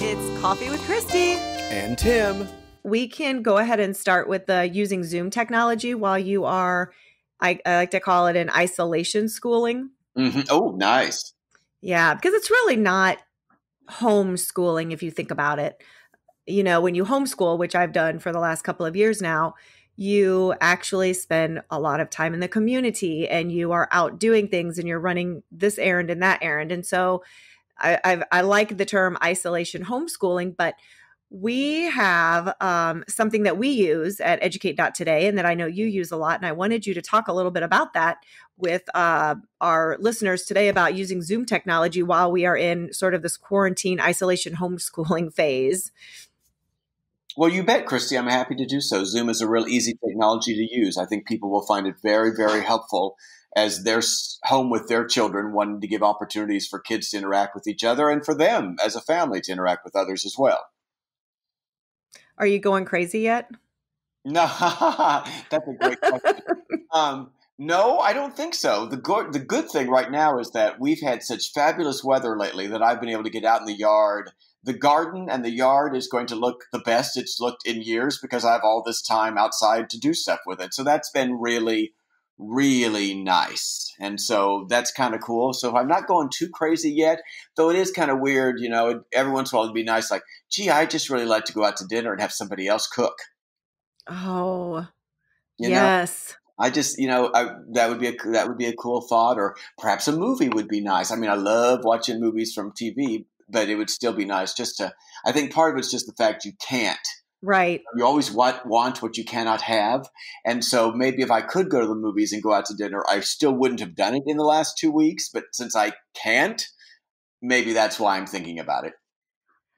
It's Coffee with Kristy. And Tim. We can go ahead and start with using Zoom technology while you are, I like to call it an isolation schooling. Mm-hmm. Oh, nice. Yeah, because it's really not homeschooling if you think about it. You know, when you homeschool, which I've done for the last couple of years now, you actually spend a lot of time in the community and you are out doing things and you're running this errand and that errand. And so I like the term isolation homeschooling, but we have something that we use at Educate.today and that I know you use a lot. And I wanted you to talk a little bit about that with our listeners today about using Zoom technology while we are in sort of this quarantine isolation homeschooling phase. Well, you bet, Kristy. I'm happy to do so. Zoom is a real easy technology to use. I think people will find it very, very helpful as they're home with their children, wanting to give opportunities for kids to interact with each other and for them as a family to interact with others as well. Are you going crazy yet? No, that's a great question. No, I don't think so. The good thing right now is that we've had such fabulous weather lately that I've been able to get out in the yard. The garden and the yard is going to look the best it's looked in years because I have all this time outside to do stuff with it. So that's been really, really nice. And so that's kind of cool. So I'm not going too crazy yet, though it is kind of weird. You know, every once in a while it'd be nice. Like, gee, I just really like to go out to dinner and have somebody else cook. Oh, you yes. know? I just, that would be a cool thought, or perhaps a movie would be nice. I mean, I love watching movies from TV, but it would still be nice I think part of it's just the fact you can't. Right. You always want what you cannot have. And so maybe if I could go to the movies and go out to dinner, I still wouldn't have done it in the last 2 weeks. But since I can't, maybe that's why I'm thinking about it.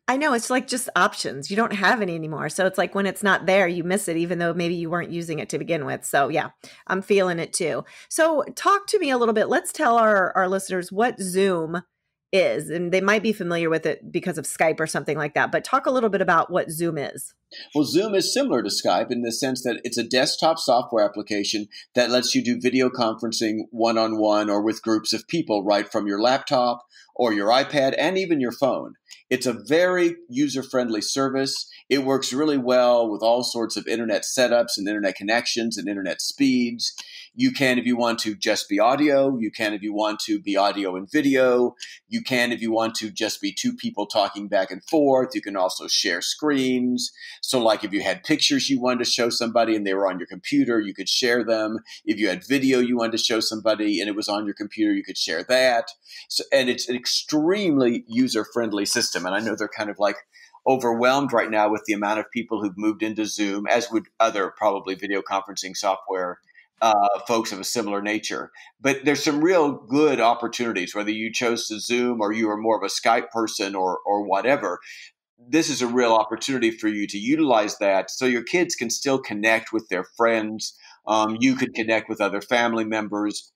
I know, it's like just options. You don't have any anymore. So it's like when it's not there, you miss it, even though maybe you weren't using it to begin with. So yeah, I'm feeling it too. So talk to me a little bit. Let's tell our listeners what Zoom is. And they might be familiar with it because of Skype or something like that. But talk a little bit about what Zoom is. Well, Zoom is similar to Skype in the sense that it's a desktop software application that lets you do video conferencing one-on-one or with groups of people right from your laptop or your iPad and even your phone. It's a very user-friendly service. It works really well with all sorts of internet setups and internet connections and internet speeds. You can, if you want to, just be audio. You can, if you want to, be audio and video. You can, if you want to, just be two people talking back and forth. You can also share screens. So like if you had pictures you wanted to show somebody and they were on your computer, you could share them. If you had video you wanted to show somebody and it was on your computer, you could share that. So, and it's an extremely user-friendly system. And I know they're kind of like overwhelmed right now with the amount of people who've moved into Zoom, as would other probably video conferencing software folks of a similar nature. But there's some real good opportunities, whether you chose to Zoom or you are more of a Skype person or whatever. This is a real opportunity for you to utilize that so your kids can still connect with their friends. You could connect with other family members.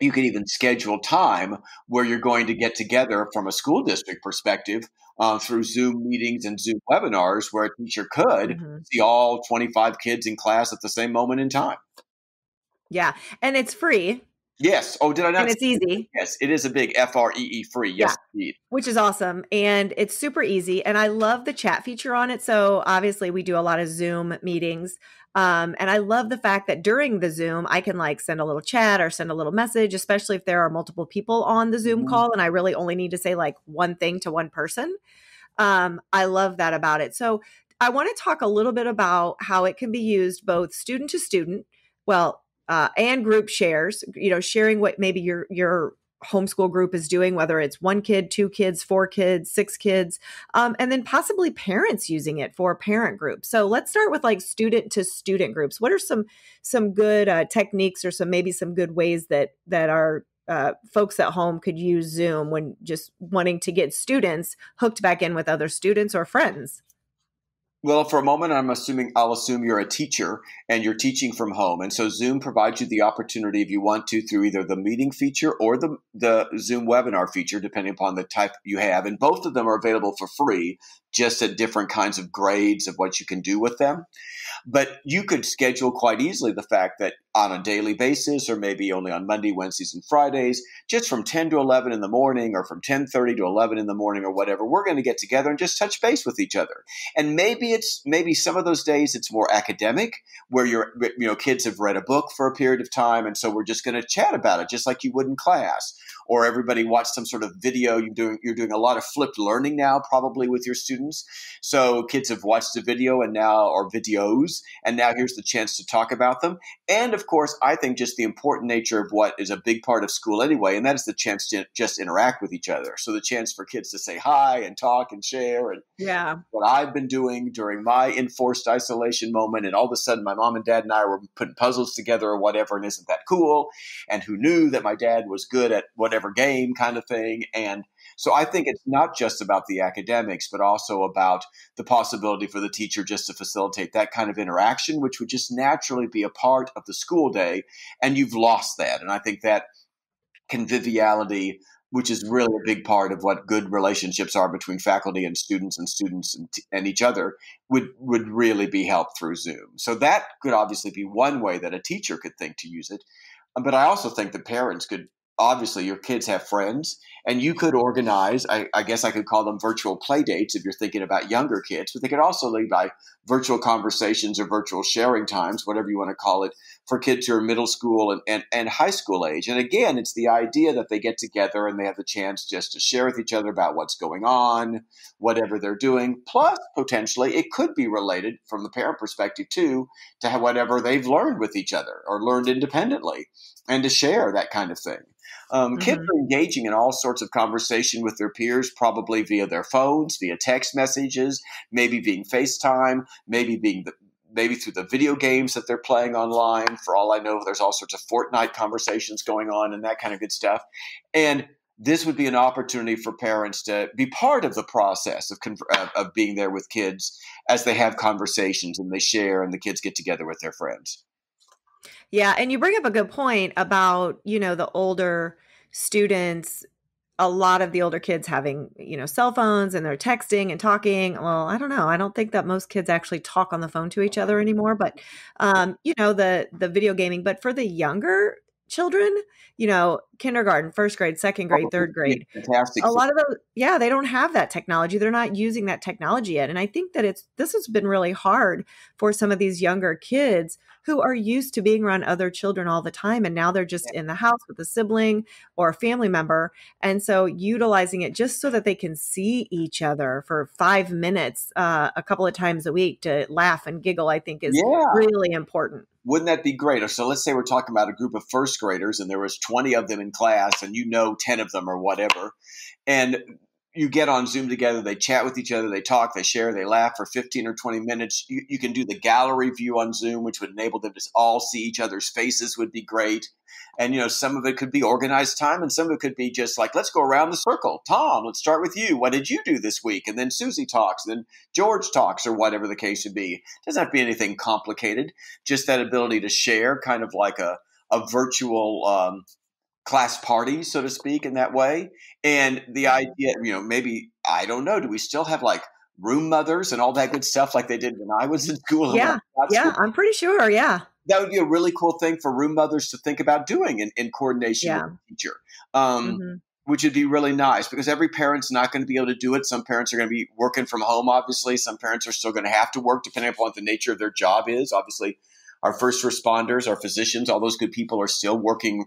You could even schedule time where you're going to get together from a school district perspective through Zoom meetings and Zoom webinars where a teacher could see all 25 kids in class at the same moment in time. Yeah. And it's free. Yes. Oh, did I not? And it's easy. Yes, it is a big FREE free. Yes, indeed. Which is awesome. And it's super easy. And I love the chat feature on it. So obviously we do a lot of Zoom meetings. And I love the fact that during the Zoom, I can like send a little chat or send a little message, especially if there are multiple people on the Zoom call and I really only need to say like one thing to one person. I love that about it. So I want to talk a little bit about how it can be used both student to student. Well, and group shares, sharing what maybe your homeschool group is doing, whether it's 1 kid, 2 kids, 4 kids, 6 kids, and then possibly parents using it for parent groups. So let's start with like student to student groups. What are some good techniques or maybe some good ways that our folks at home could use Zoom when just wanting to get students hooked back in with other students or friends? Well, for a moment, I'll assume you're a teacher and you're teaching from home. And so Zoom provides you the opportunity, if you want to, through either the meeting feature or the Zoom webinar feature, depending upon the type you have. And both of them are available for free, just at different kinds of grades of what you can do with them. But you could schedule quite easily the fact that on a daily basis, or maybe only on Monday, Wednesdays, and Fridays, just from 10 to 11 in the morning, or from 10:30 to 11 in the morning, or whatever, we're going to get together and just touch base with each other. And maybe some of those days it's more academic, where kids have read a book for a period of time, and so we're just going to chat about it, just like you would in class. Or everybody watched some sort of video. You're doing a lot of flipped learning now, probably with your students. So kids have watched a video or videos, and now here's the chance to talk about them. And of course, I think just the important nature of what is a big part of school anyway, and that is the chance to just interact with each other. So the chance for kids to say hi and talk and share, and Yeah. what I've been doing during my enforced isolation moment. And all of a sudden, my mom and dad and I were putting puzzles together or whatever. And isn't that cool? And who knew that my dad was good at whatever game, kind of thing. And so I think it's not just about the academics, but also about the possibility for the teacher just to facilitate that kind of interaction, which would just naturally be a part of the school day. And you've lost that. And I think that conviviality, which is really a big part of what good relationships are between faculty and students and each other, would really be helped through Zoom. So that could obviously be one way that a teacher could think to use it. But I also think that parents could, obviously your kids have friends, and you could organize, I guess I could call them virtual play dates if you're thinking about younger kids, but they could also lead by virtual conversations or virtual sharing times, whatever you want to call it, for kids who are middle school and high school age. And again, it's the idea that they get together and they have the chance just to share with each other about what's going on, whatever they're doing. Plus, potentially, it could be related from the parent perspective too, to whatever they've learned with each other or learned independently, and to share that kind of thing. Kids are engaging in all sorts of conversation with their peers, probably via their phones, via text messages, maybe being FaceTime, maybe through the video games that they're playing online. For all I know, there's all sorts of Fortnite conversations going on and that kind of good stuff. And this would be an opportunity for parents to be part of the process of being there with kids as they have conversations and they share and the kids get together with their friends. Yeah, and you bring up a good point about, the older students, a lot of the older kids having, cell phones, and they're texting and talking. Well, I don't know. I don't think that most kids actually talk on the phone to each other anymore, but the video gaming. But for the younger children, kindergarten, first grade, second grade, third grade, Fantastic. a lot of those, yeah, they don't have that technology. They're not using that technology yet. And I think that this has been really hard for some of these younger kids who are used to being around other children all the time. And now they're just in the house with a sibling or a family member. And so utilizing it just so that they can see each other for 5 minutes, a couple of times a week to laugh and giggle, I think is really important. Wouldn't that be great? So let's say we're talking about a group of first graders and there was 20 of them in class and 10 of them or whatever. And you get on Zoom together, they chat with each other, they talk, they share, they laugh for 15 or 20 minutes. You can do the gallery view on Zoom, which would enable them to all see each other's faces, would be great. And, some of it could be organized time and some of it could be just like, let's go around the circle. Tom, let's start with you. What did you do this week? And then Susie talks, and then George talks, or whatever the case would be. It doesn't have to be anything complicated. Just that ability to share, kind of like a virtual class party, so to speak, in that way. And the idea, maybe, I don't know, do we still have like room mothers and all that good stuff like they did when I was in school? Yeah, I'm pretty sure, yeah. That would be a really cool thing for room mothers to think about doing in coordination with the teacher, which would be really nice because every parent's not going to be able to do it. Some parents are going to be working from home, obviously. Some parents are still going to have to work depending upon what the nature of their job is. Obviously, our first responders, our physicians, all those good people are still working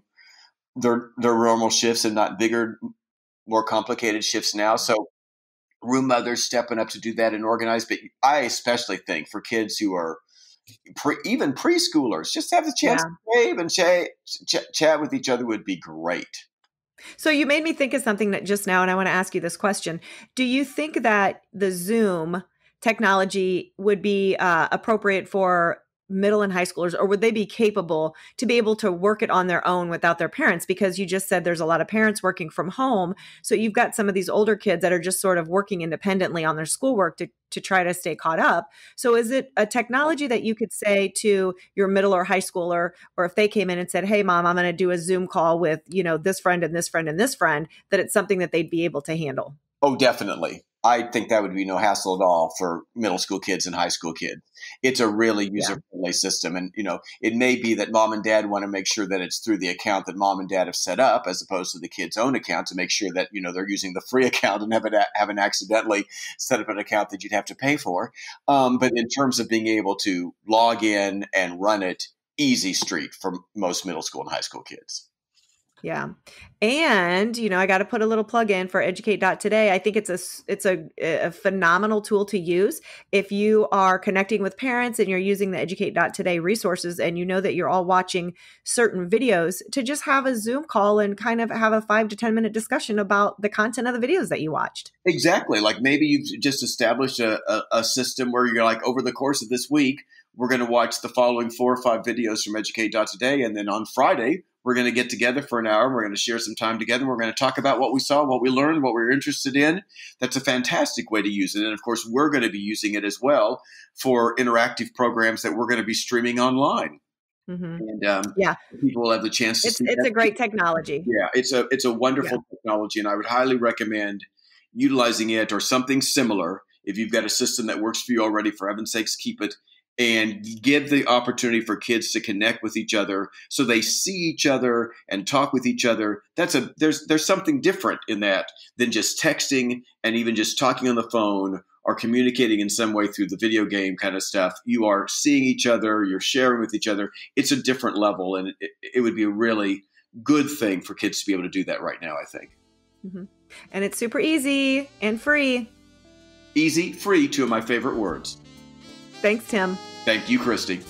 their normal shifts and not bigger, more complicated shifts now. So room mothers stepping up to do that and organize. But I especially think for kids who are even preschoolers, just have the chance to wave and chat with each other would be great. So you made me think of something that just now, and I want to ask you this question. Do you think that the Zoom technology would be appropriate for middle and high schoolers, or would they be capable to be able to work it on their own without their parents? Because you just said there's a lot of parents working from home. So you've got some of these older kids that are just sort of working independently on their schoolwork to try to stay caught up. So is it a technology that you could say to your middle or high schooler, or if they came in and said, hey, mom, I'm going to do a Zoom call with, this friend and this friend and this friend, that it's something that they'd be able to handle? Oh, definitely. I think that would be no hassle at all for middle school kids and high school kids. It's a really user-friendly system. And, it may be that mom and dad want to make sure that it's through the account that mom and dad have set up, as opposed to the kid's own account, to make sure that, they're using the free account and haven't accidentally set up an account that you'd have to pay for. But in terms of being able to log in and run it, easy street for most middle school and high school kids. Yeah. And, I got to put a little plug in for Educate.today. I think it's a phenomenal tool to use if you are connecting with parents and you're using the Educate.today resources, and you know that you're all watching certain videos, to just have a Zoom call and kind of have a 5 to 10 minute discussion about the content of the videos that you watched. Exactly. Like maybe you've just established a system where you're like, over the course of this week, we're going to watch the following 4 or 5 videos from Educate.today. And then on Friday, we're going to get together for an hour. We're going to share some time together. We're going to talk about what we saw, what we learned, what we're interested in. That's a fantastic way to use it. And of course, we're going to be using it as well for interactive programs that we're going to be streaming online. Mm-hmm. And people will have the chance to see it's a great technology. Yeah, it's a wonderful technology. And I would highly recommend utilizing it or something similar. If you've got a system that works for you already, for heaven's sakes, keep it. And give the opportunity for kids to connect with each other so they see each other and talk with each other. There's something different in that than just texting and even just talking on the phone or communicating in some way through the video game kind of stuff. You are seeing each other, you're sharing with each other. It's a different level, and it would be a really good thing for kids to be able to do that right now, I think. Mm-hmm. And it's super easy and free. Easy, free, 2 of my favorite words. Thanks, Tim. Thank you, Kristy.